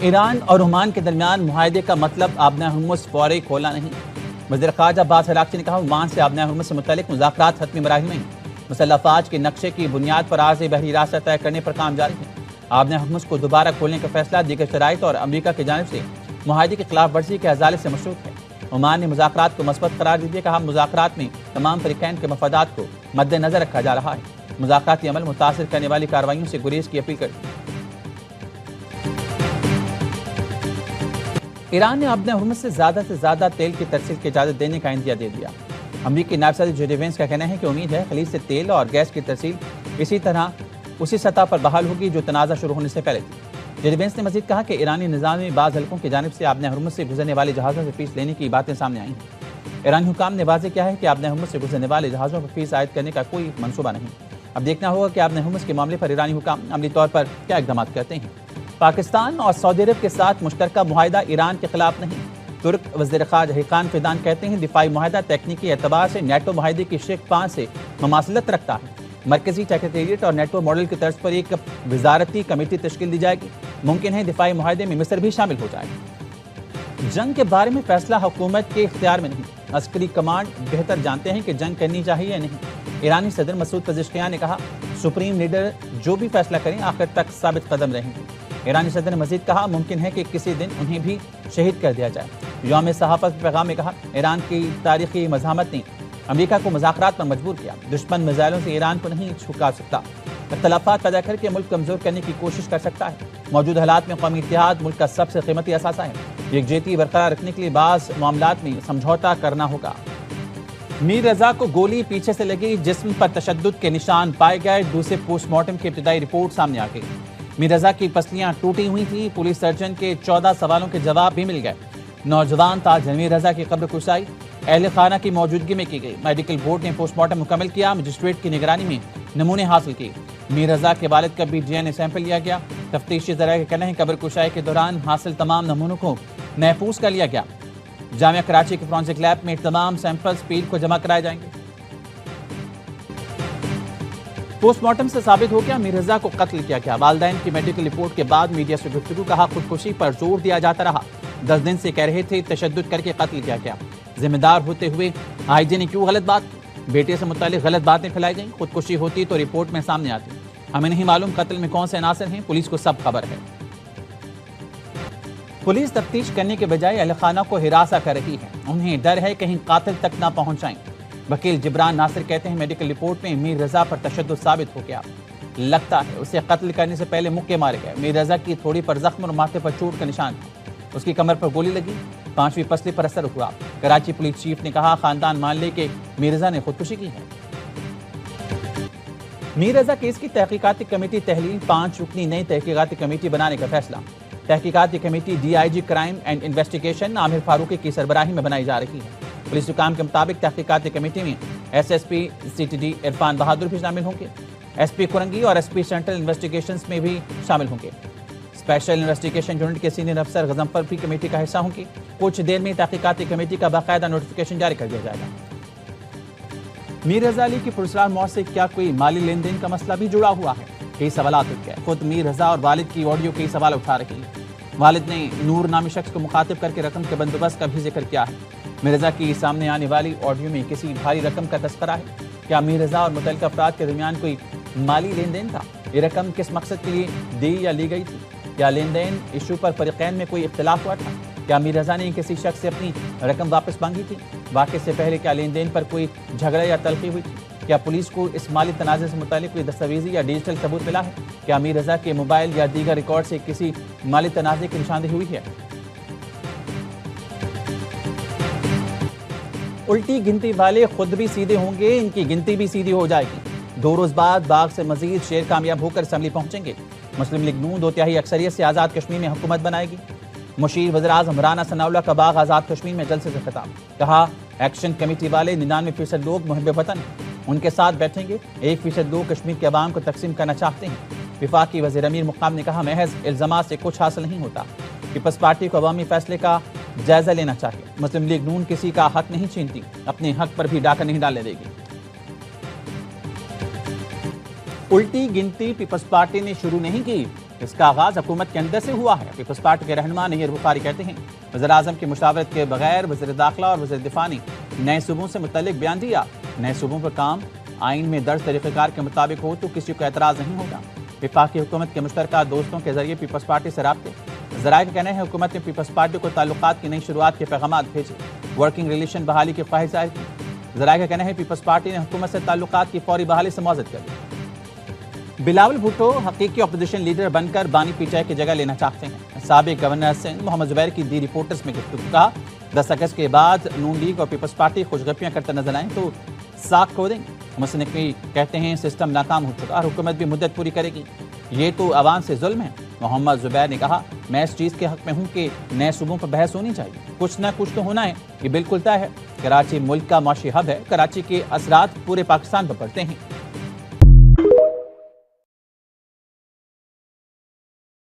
ایران اور عمان کے درمیان معاہدے کا مطلب آبنہ ہرمز فوری کھولا نہیں۔ وزیر خارجہ عباس عراقچی نے کہا عمان سے آبنہ ہرمز سے متعلق مذاکرات حتمی مراحل میں ہیں۔ مسلح افواج کے نقشے کی بنیاد پر عارضی بحری راستہ طے کرنے پر کام جاری ہے۔ آبنہ ہرمز کو دوبارہ کھولنے کا فیصلہ دیگر شرائط اور امریکہ کی جانب سے معاہدے کی خلاف ورزی کے ازالے سے مشروط ہے۔ عمان نے مذاکرات کو مثبت قرار دیا، کہا مذاکرات میں تمام فریقین کے مفادات کو مد نظر رکھا جا رہا ہے۔ مذاکراتی عمل متاثر کرنے والی کارروائیوں سے گریز کی اپیل کر دی۔ ایران نے آبنہ ہرمز سے زیادہ تیل کی ترسیل کی اجازت دینے کا عندیہ دے دیا۔ امریکی نائب صدر جے ڈی وینس کا کہنا ہے کہ امید ہے خلیج سے تیل اور گیس کی ترسیل اسی سطح پر بحال ہوگی جو تنازع شروع ہونے سے پہلے تھی۔ جے ڈی وینس نے مزید کہا کہ ایرانی نظام میں بعض حلقوں کی جانب سے آبنہ ہرمز سے گزرنے والے جہازوں سے فیس لینے کی باتیں سامنے آئی ہیں۔ ایرانی حکام نے واضح کیا ہے کہ آبنہ ہرمز سے گزرنے والے جہازوں پر فیس عائد کرنے کا کوئی منصوبہ نہیں۔ اب دیکھنا ہوگا کہ آبنہ ہرمز کے معاملے پر ایرانی حکام عملی طور پر کیا اقدامات کرتے ہیں۔ پاکستان اور سعودی عرب کے ساتھ مشترکہ معاہدہ ایران کے خلاف نہیں۔ ترک وزیر خارجہ حقان فیدان کہتے ہیں دفاعی معاہدہ تکنیکی اعتبار سے نیٹو معاہدے کی شق 5 سے مماثلت رکھتا ہے۔ مرکزی سیکریٹریٹ اور نیٹو ماڈل کی طرز پر ایک وزارتی کمیٹی تشکیل دی جائے گی۔ ممکن ہے دفاعی معاہدے میں مصر بھی شامل ہو جائے۔ جنگ کے بارے میں فیصلہ حکومت کے اختیار میں نہیں، عسکری کمانڈ بہتر جانتے ہیں کہ جنگ کرنی چاہیے یا نہیں۔ ایرانی صدر مسعود پزشکیان نے کہا سپریم لیڈر جو بھی فیصلہ کریں آخر تک ثابت قدم رہیں گے۔ ایرانی صدر نے مزید کہا ممکن ہے کہ کسی دن انہیں بھی شہید کر دیا جائے۔ یوم صحافت کے پیغام میں کہا ایران کی تاریخی مزاحمت نے امریکہ کو مذاکرات پر مجبور کیا۔ دشمن میزائلوں سے ایران کو نہیں جھکا سکتا، اختلافات پیدا کر کے ملک کمزور کرنے کی کوشش کر سکتا ہے۔ موجودہ حالات میں قومی اتحاد ملک کا سب سے قیمتی اثاثہ ہے۔ یکجہتی برقرار رکھنے کے لیے بعض معاملات میں سمجھوتا کرنا ہوگا۔ میر رضا کو گولی پیچھے سے لگی، جسم پر تشدد کے نشان پائے گئے۔ دوسرے پوسٹ مارٹم کی ابتدائی رپورٹ سامنے آ گئی۔ میر رضا کی پسلیاں ٹوٹی ہوئی تھیں۔ پولیس سرجن کے 14 سوالوں کے جواب بھی مل گئے۔ نوجوان تاج میر رضا کی قبر کشائی اہل خانہ کی موجودگی میں کی گئی۔ میڈیکل بورڈ نے پوسٹ مارٹم مکمل کیا، مجسٹریٹ کی نگرانی میں نمونے حاصل کیے۔ میر رضا کے والد کا بھی DNA سیمپل لیا گیا۔ تفتیشی ذرائع کا کہنا ہے قبر کشائی کے دوران حاصل تمام نمونوں کو محفوظ کر لیا گیا۔ جامعہ کراچی کے فورینسک لیب میں تمام سیمپلز پیر کو جمع کرائے جائیں گے۔ پوسٹ مارٹم سے ثابت ہو گیا میر رضا کو قتل کیا گیا۔ والدین کی میڈیکل رپورٹ کے بعد میڈیا سے گفتگو، کہا خودکشی پر زور دیا جاتا رہا، 10 دن سے کہہ رہے تھے تشدد کر کے قتل کیا گیا۔ ذمہ دار ہوتے ہوئے آئی جی نے کیوں غلط بات کی؟ بیٹے سے متعلق غلط باتیں پھیلائی گئیں، خودکشی ہوتی تو رپورٹ میں سامنے آتی۔ ہمیں نہیں معلوم قتل میں کون سے عناصر ہیں، پولیس کو سب خبر ہے۔ پولیس تفتیش کرنے کے بجائے اہل خانہ کو ہراساں کر رہی ہے، انہیں ڈر ہے کہیں قاتل تک نہ پہنچ جائیں۔ وکیل جبران ناصر کہتے ہیں میڈیکل رپورٹ میں میر رضا پر تشدد ثابت ہو گیا، لگتا ہے اسے قتل کرنے سے پہلے مکے مارے گئے۔ میر رضا کی تھوڑی پر زخم اور ماتھے پر چوٹ کا نشان تھا، اس کی کمر پر گولی لگی، 5ویں پسلی پر اثر ہوا۔ کراچی پولیس چیف نے کہا خاندان مان لے کہ میر رضا نے خودکشی کی ہے۔ میر رضا کیس کی تحقیقاتی کمیٹی تحلیل، 5 رکنی نئی تحقیقاتی کمیٹی بنانے کا فیصلہ۔ تحقیقاتی committee DIG crime and investigation Aamir Farooqui کی سربراہی میں بنائی جا رہی ہے۔ پولیس حکام کے مطابق تحقیقاتی کمیٹی میں SSP CTD عرفان بہادر بھی شامل ہوں گے، SP کرنگی اور SP سینٹرل انویسٹیگیشنز میں بھی شامل ہوں گے۔ اسپیشل انویسٹیگیشن یونٹ کے سینئر افسر غضنفر بھی کمیٹی کا حصہ ہوں گے۔ کچھ دیر میں تحقیقاتی کمیٹی کا باقاعدہ نوٹیفیکیشن جاری کر دیا جائے گا۔ میر رضا علی کی پرسرار موت سے کیا کوئی مالی لین دین کا مسئلہ بھی جڑا ہوا ہے؟ کئی سوالات اٹھ گئے۔ خود میر رضا اور والد کی آڈیو کئی سوال اٹھا رہی ہے۔ والد نے نور نامی شخص کو مخاطب کر کے رقم کے بندوبست کا بھی ذکر کیا ہے۔ میر رضا کی سامنے آنے والی آڈیو میں کسی بھاری رقم کا تذکرہ ہے۔ کیا میر رضا اور متعلقہ افراد کے درمیان کوئی مالی لین دین تھا؟ یہ رقم کس مقصد کے لیے دی یا لی گئی تھی؟ کیا لین دین ایشو پر فریقین میں کوئی اختلاف ہوا تھا؟ کیا میر رضا نے کسی شخص سے اپنی رقم واپس مانگی تھی؟ واقعے سے پہلے کیا لین دین پر کوئی جھگڑا یا تلخی ہوئی تھی؟ کیا پولیس کو اس مالی تنازع سے متعلق کوئی دستاویزی یا ڈیجیٹل ثبوت ملا ہے؟ کیا میر رضا کے موبائل یا دیگر ریکارڈ سے کسی مالی تنازع کی نشاندہی ہوئی ہے؟ الٹی گنتی والے خود بھی سیدھے ہوں گے، ان کی گنتی بھی سیدھی ہو جائے گی۔ 2 روز بعد باغ سے مزید شیر کامیاب ہو کر اسمبلی پہنچیں گے۔ مسلم لیگ نون 2/3 اکثریت سے آزاد کشمیر میں حکومت بنائے گی۔ مشیر وزیراعظم رانا ثناءاللہ کا باغ آزاد کشمیر میں جلسے سے خطاب، کہا ایکشن کمیٹی والے 99% لوگ محب وطن ہیں، ان کے ساتھ بیٹھیں گے۔ 1% لوگ کشمیر کے عوام کو تقسیم کرنا چاہتے ہیں۔ وفاقی وزیر امیر مقام نے کہا محض الزامات سے کچھ حاصل نہیں ہوتا، پیپلز پارٹی کو عوامی فیصلے کا جائزہ لینا چاہیے۔ مسلم لیگ نون کسی کا حق نہیں چھینتی، اپنے حق پر بھی ڈاکہ نہیں ڈالنے دے گی۔ الٹی گنتی پیپلز پارٹی نے شروع نہیں کی، اس کا آغاز حکومت کے اندر سے ہوا ہے۔ پیپلز پارٹی کے رہنما نیر بخاری کہتے ہیں وزیر اعظم کی مشاورت کے بغیر وزیر داخلہ اور وزیر دفاع نے نئے صوبوں سے متعلق بیان دیا۔ نئے صوبوں پر کام آئین میں درج طریقہ کار کے مطابق ہو تو کسی کو اعتراض نہیں ہوگا۔ وفاقی حکومت کے مشترکہ دوستوں کے ذریعے پیپلز پارٹی سے رابطے، ذرائع کا کہنا ہے حکومت نے پیپلز پارٹی کو تعلقات کی نئی شروعات کے پیغامات بھیجے، ورکنگ ریلیشن بحالی کی خواہش ظاہر کی۔ ذرائع کا کہنا ہے پیپلز پارٹی نے حکومت سے تعلقات کی فوری بحالی سے معذرت کر دی۔ بلاول بھٹو حقیقی اپوزیشن لیڈر بن کر بانی پی ٹی آئی کی جگہ لینا چاہتے ہیں۔ سابق گورنر سندھ محمد زبیر کی دی رپورٹرز میں گفتگو کہا 10 اگست کے بعد نون لیگ اور پیپلز پارٹی خوشگپیاں کرتے نظر آئیں تو ساکھ کھو دیں گے۔ مصنفی کہتے ہیں سسٹم ناکام ہو چکا اور حکومت بھی مدت پوری کرے گی، یہ تو عوام سے ظلم ہے۔ محمد زبیر نے کہا میں اس چیز کے حق میں ہوں کہ نئے صوبوں پر بحث ہونی چاہیے، کچھ نہ کچھ تو ہونا ہے، یہ بالکل طے ہے۔ کراچی ملک کا معاشی ہب ہے، کراچی کے اثرات پورے پاکستان پر پڑتے ہیں۔